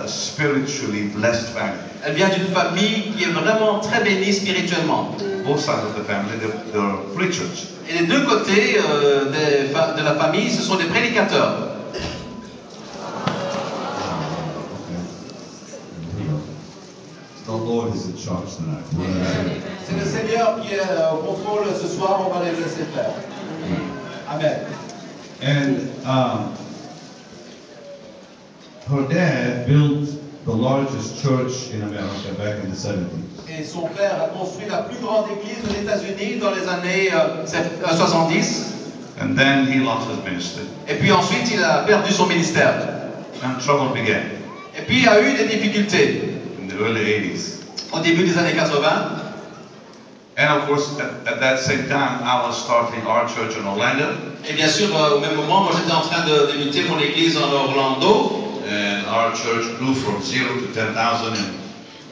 spiritually blessed family. Elle vient d'une famille qui est vraiment très bénie spirituellement. Both sides of the family, they're preachers. Et les deux côtés de la famille, ce sont des prédicateurs. The Lord is in charge tonight. C'est le Seigneur qui est au contrôle ce soir, on va les laisser faire. Amen. And her dad built the largest church in America back in the 70s. Et son père a construit la plus grande église aux États-Unis dans les années 70. And then he lost his ministry. Et puis ensuite, il a perdu son ministère. And trouble began Et puis, il y a eu des difficultés in the early 80s. au début des années 80. And of course, at that same time, I was starting our church in Orlando. Et bien sûr, au même moment, moi j'étais en train de débuter mon église en Orlando. And our church grew from 0 to 10,000 in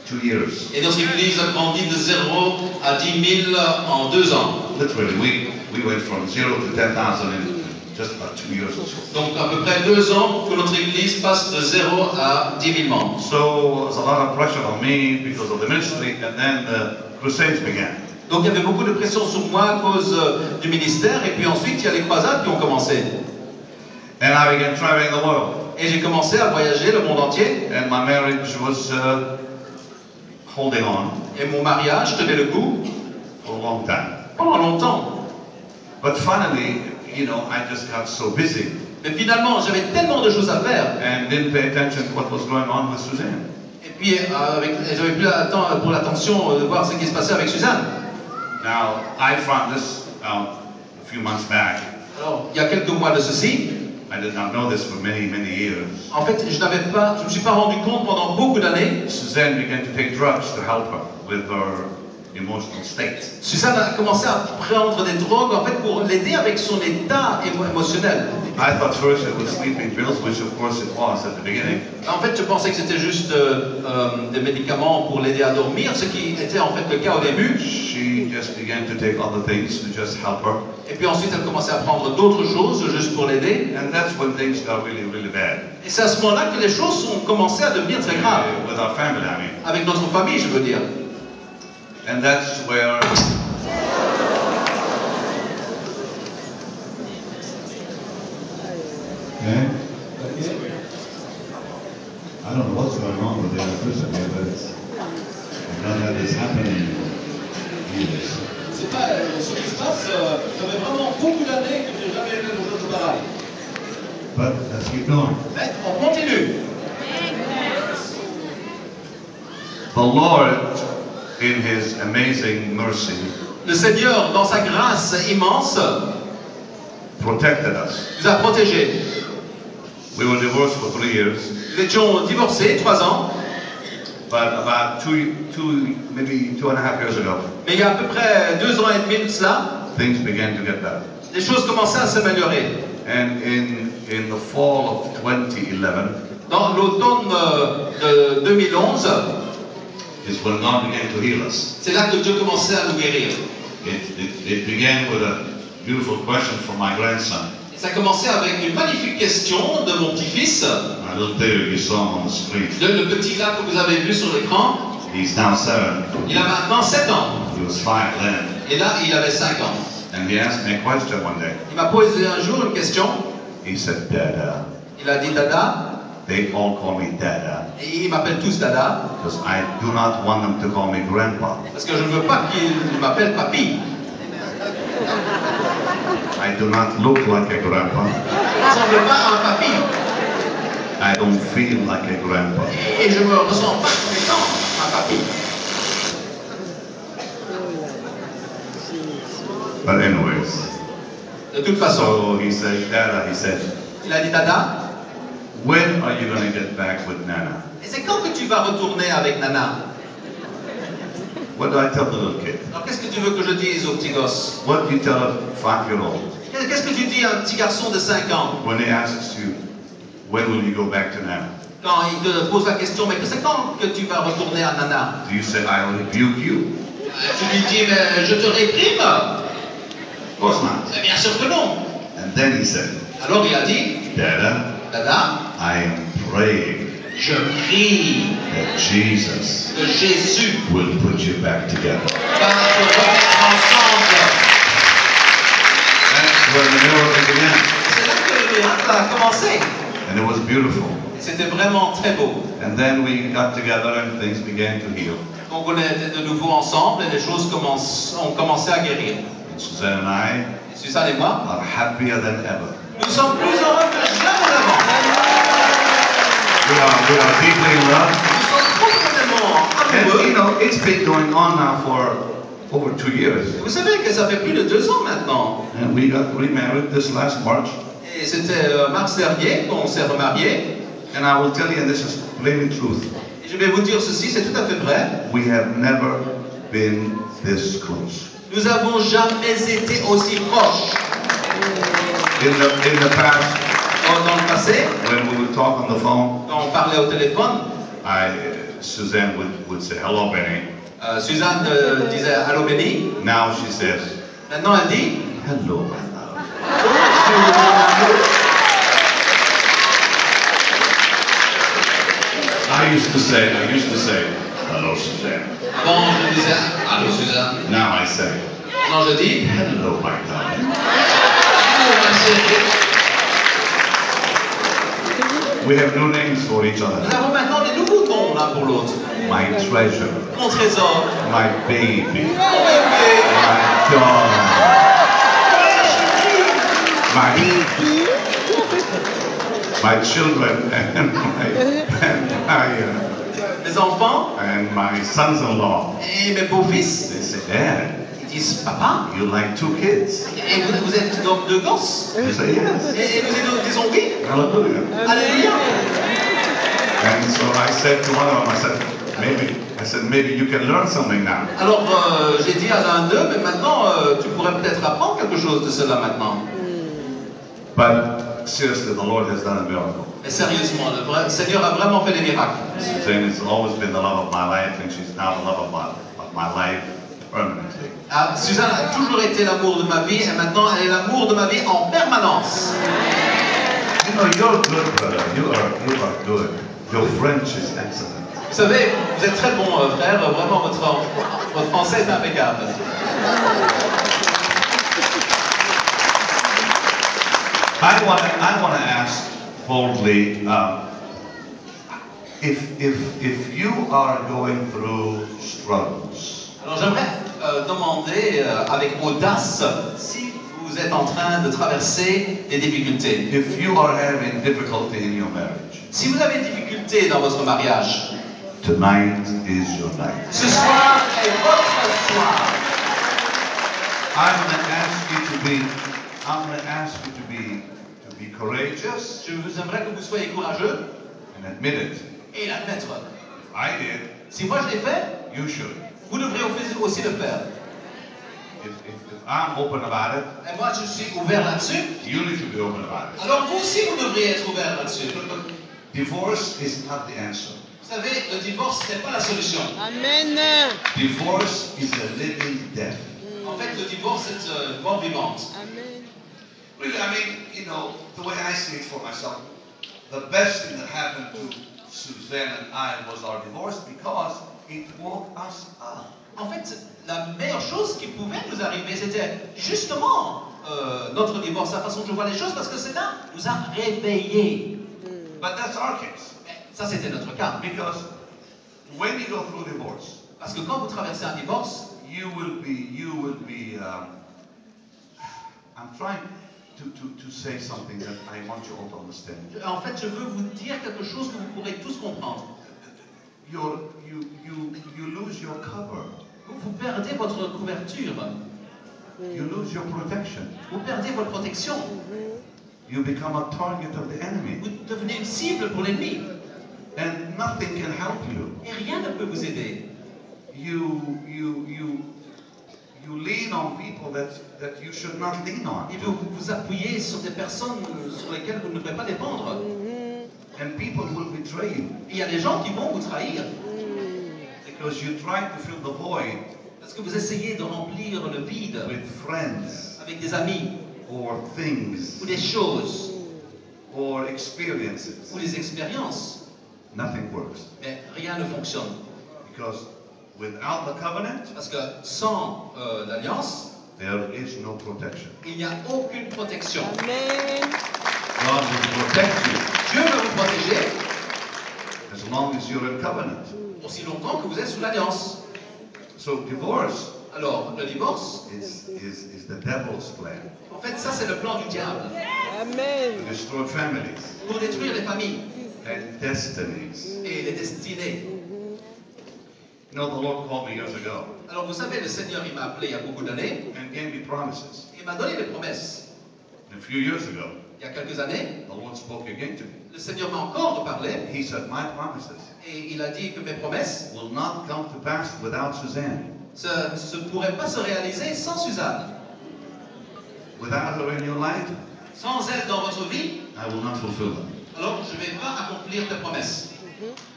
2 years. Et notre église a grandi de 0 à 10 000 en 2 ans. Literally, we went from 0 to 10,000 in just about 2 years or so. Donc à peu près 2 ans que notre église passe de 0 à 10 000 membres. So there's a lot of pressure on me because of the ministry, and then the crusades began. Donc il y avait beaucoup de pression sur moi à cause du ministère, et puis ensuite il y a les croisades qui ont commencé. And I began traveling the world. Et j'ai commencé à voyager le monde entier. And my marriage was holding on Et mon mariage tenait le coup for a long time. pendant longtemps. But finally, you know, I just got so busy Mais finalement, j'avais tellement de choses à faire. and didn't pay attention to what was going on with Suzanne. Et puis j'avais plus le temps pour l'attention de voir ce qui se passait avec Suzanne. Now, I found this out a few months back. Alors, il y a quelques mois de ceci, I did not know this for many, many years. en fait, je ne me suis pas rendu compte pendant beaucoup d'années. Suzanne began to take drugs to help her with her emotional state. Suzanne a commencé à prendre des drogues en fait pour l'aider avec son état émotionnel. I thought first it was sleeping pills, which of course it was at the beginning. En fait, je pensais que c'était juste des médicaments pour l'aider à dormir, ce qui était en fait le cas au début. She just began to take other things to just help her. Et puis ensuite, elle commençait à prendre d'autres choses juste pour l'aider. And that's when things got really, really bad. Et c'est à ce moment-là que les choses ont commencé à devenir très graves. With our family, I mean. Avec notre famille, je veux dire. And that's where okay. I don't know what's going on with the electricity, but it's I've not had this happen in years. C'est pas ce qui se passe. Ça fait vraiment beaucoup d'années que j'ai jamais vu quelque chose de pareil. But let's keep going. Mais on continue. The Lord, in His amazing mercy, Le Seigneur, dans sa grâce immense, protected us. nous a protégés. We were divorced for 3 years, Nous étions divorcés 3 ans, but about maybe 2.5 years ago, mais il y a à peu près 2 ans et demi de cela, things began to get better. les choses commençaient à s'améliorer. And in the fall of 2011, Dans l'automne de 2011, is when God began to heal us. c'est là que Dieu commençait à nous guérir. It began with a beautiful question from my grandson. Et ça a commencé avec une magnifique question de mon petit-fils, My little Theo, you saw him on the screen. le petit là que vous avez vu sur l'écran. He's now 7. Il a maintenant 7 ans. He was 5 then. Et là, il avait 5 ans. And he asked me a question one day. Il m'a posé un jour une question. He said, Dada. Il a dit Dada. They all call me Dada. Et ils m'appellent tous Dada. Because I do not want them to call me Grandpa. Parce que je ne veux pas qu'ils m'appellent Papy. I do not look like a grandpa. Je ne ressemble pas à un papy. I don't feel like a grandpa. Et je ne me ressens pas comme étant un papy. But anyways. De toute façon, So he said, Dada, he said, il a dit Dada. when are you going to get back with Nana? Et c'est quand que tu vas retourner avec Nana? What do I tell the little kid? Alors qu'est-ce que tu veux que je dise au petit gosse? What do you tell a 5-year-old Qu'est-ce que tu dis à un petit garçon de 5 ans when he asks you, when will you go back to Nana? quand il te pose la question, mais c'est quand que tu vas retourner à Nana? Do you say, I'll rebuke you? Tu lui dis, mais je te réprime? Of course not. Mais bien sûr que non. And then he said, Alors il a dit, Dada, Dada, I am praying Je prie that Jesus que Jésus will put you back together. va te remettre ensemble. That's where the miracle began. C'est là que le miracle a commencé. And it was beautiful. C'était vraiment très beau. And then we got together and things began to heal. Donc on était de nouveau ensemble et les choses ont commencé à guérir. And Suzanne and I Et Suzanne et moi, are happier than ever. nous sommes plus heureux que jamais avant. We are deeply in love. Nous sommes profondément And you amoureux. know, it's been going on now for over 2 years. Vous savez que ça fait plus de 2 ans maintenant. And we got remarried this last March. Et c'était mars dernier qu'on s'est remariés. And I will tell you, and this is plain truth, Et je vais vous dire ceci, c'est tout à fait vrai. we have never been this close. Nous n'avons jamais été aussi proches. In the past, Dans le passé, when we would talk on the phone, quand on parlait au téléphone, Suzanne would say, "Hello, Benny." Suzanne disait allô Benny. Now she says, Maintenant elle dit "Hello, my love." I used to say, "Hello, Suzanne." Avant je disais allô Suzanne. Now I say, Maintenant je dis "Hello, my darling." allô ma chérie. We have new names for each other. Nous avons maintenant des nouveaux noms l'un pour l'autre. My treasure, Mon trésor, my baby, mon bébé, my dog, my children, mes enfants and my sons-in-law. et mes beaux-fils. They say, "Dad, Ils disent papa, you like 2 kids?" et vous êtes donc 2 gosses. I say, "Yes." Et nous disons oui. Hallelujah. Alléluia. And so I said to one of them, I said, maybe you can learn something now. Alors j'ai dit à l'un d'eux, mais maintenant tu pourrais peut-être apprendre quelque chose de cela maintenant. But seriously, the Lord has done a miracle. Mais sérieusement, le Seigneur a vraiment fait des miracles. Suzanne has always been the love of my life, and she's now the love of my life permanently. Ah, Suzanne a toujours été l'amour de ma vie et maintenant elle est l'amour de ma vie en permanence. You know, you're good, brother. You are good. Your French is excellent. Vous savez, vous êtes très bon frère, vraiment votre français est impeccable. I want to ask boldly, if you are going through struggles, Alors j'aimerais demander avec audace si vous êtes en train de traverser des difficultés. if you are having difficulty in your marriage, Si vous avez des difficultés dans votre mariage, tonight is your night. ce soir est votre soir. I'm going to ask you to be courageous Je vous aimerais que vous soyez courageux and admit it. et l'admettre. I did. Si moi je l'ai fait, You should. vous devrez aussi le faire. If I'm open about it, Et moi je suis ouvert là-dessus. you need to be open about it. Alors vous aussi vous devriez être ouvert là-dessus. Divorce is not the answer. Vous savez, le divorce n'est pas la solution. Amen. Divorce is a living death. En fait, le divorce est une mort vivante. Amen. Really, I mean, you know, the way I see it for myself, the best thing that happened to Suzanne and I was our divorce because it woke us up. En fait, la meilleure chose qui pouvait nous arriver, c'était justement notre divorce, la façon dont je vois les choses, parce que cela nous a réveillés. But that's our case. Ça, c'était notre cas. Because when you go through divorce, Parce que quand vous traversez un divorce, you will be, I'm trying to say something that I want you all to understand. en fait, je veux vous dire quelque chose que vous pourrez tous comprendre. You lose your cover. Vous perdez votre couverture. You lose your protection. Vous perdez votre protection. You become a target of the enemy. Vous devenez une cible pour l'ennemi. And nothing can help you. Et rien ne peut vous aider. You lean on people that you should not lean on. Et vous vous appuyez sur des personnes sur lesquelles vous ne devez pas dépendre. And people will betray you. Et il y a des gens qui vont vous trahir. Because you try to fill the void Parce que vous essayez de remplir le vide with friends avec des amis, or things ou des choses, or experiences. ou des expériences. nothing works. Mais rien ne fonctionne. Because without the covenant, Parce que sans l'alliance, there is no protection. il n'y a aucune protection. Amen. God will protect you Dieu va vous protéger as long as you're in covenant. aussi longtemps que vous êtes sous l'alliance. So divorce Alors, le divorce, is the devil's plan en fait, ça c'est le plan du diable Amen. to destroy families pour détruire les familles and destinies. et les destinées. You know, the Lord called me years ago Alors, vous savez, le Seigneur, il m'a appelé il y a beaucoup d'années and gave me promises. et il m'a donné des promesses. And a few years ago, Il y a quelques années, the Lord spoke again to me. le Seigneur m'a encore reparlé He said, my promises et il a dit que mes promesses will not come to pass without Suzanne. ne pourraient pas se réaliser sans Suzanne. Without her in your life, Sans elle dans votre vie, I will not fulfill them. alors je ne vais pas accomplir tes promesses.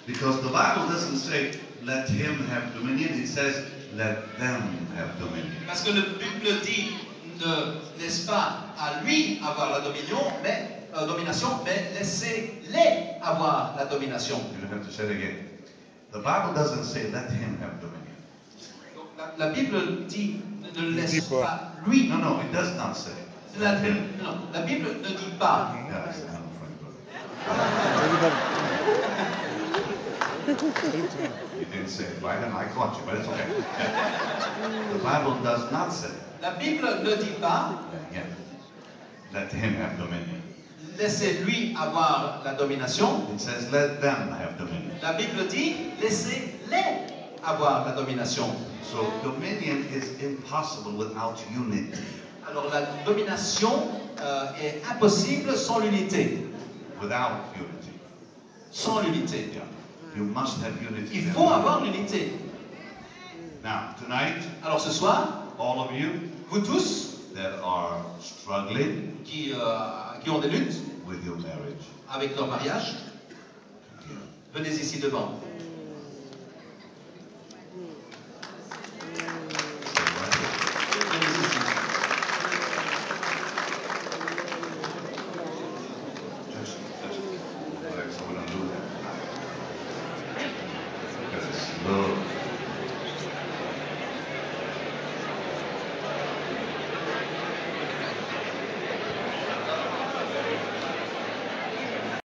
Because the Bible doesn't say, let him have dominion. It says, let them have dominion. Parce que la Bible dit, ne laisse pas à lui avoir la domination, mais laissez-les avoir la domination. You don't have to say it again. The Bible doesn't say, let him have dominion. Donc, la Bible dit, ne laisse dit pas. pas lui. No, no, it does not say. La, Let him. non, la Bible ne dit pas. Guys, I'm afraid, brother. You didn't say it right, and I caught you, but it's okay. The Bible does not say, La Bible ne dit pas, yeah, let him have dominion. laissez-lui avoir la domination. It says, let them have dominion. La Bible dit, laissez-les avoir la domination. So dominion is impossible without unity. Alors la domination est impossible sans l'unité. Without unity. Sans l'unité. Yeah. You must have unity. Il faut avoir l'unité. Now, tonight, Alors ce soir, all of you vous tous that are struggling qui ont des luttes with your marriage, avec leur mariage, venez ici devant. stay right here. Venez ici. Just relax, so we don't do that. Because it's a little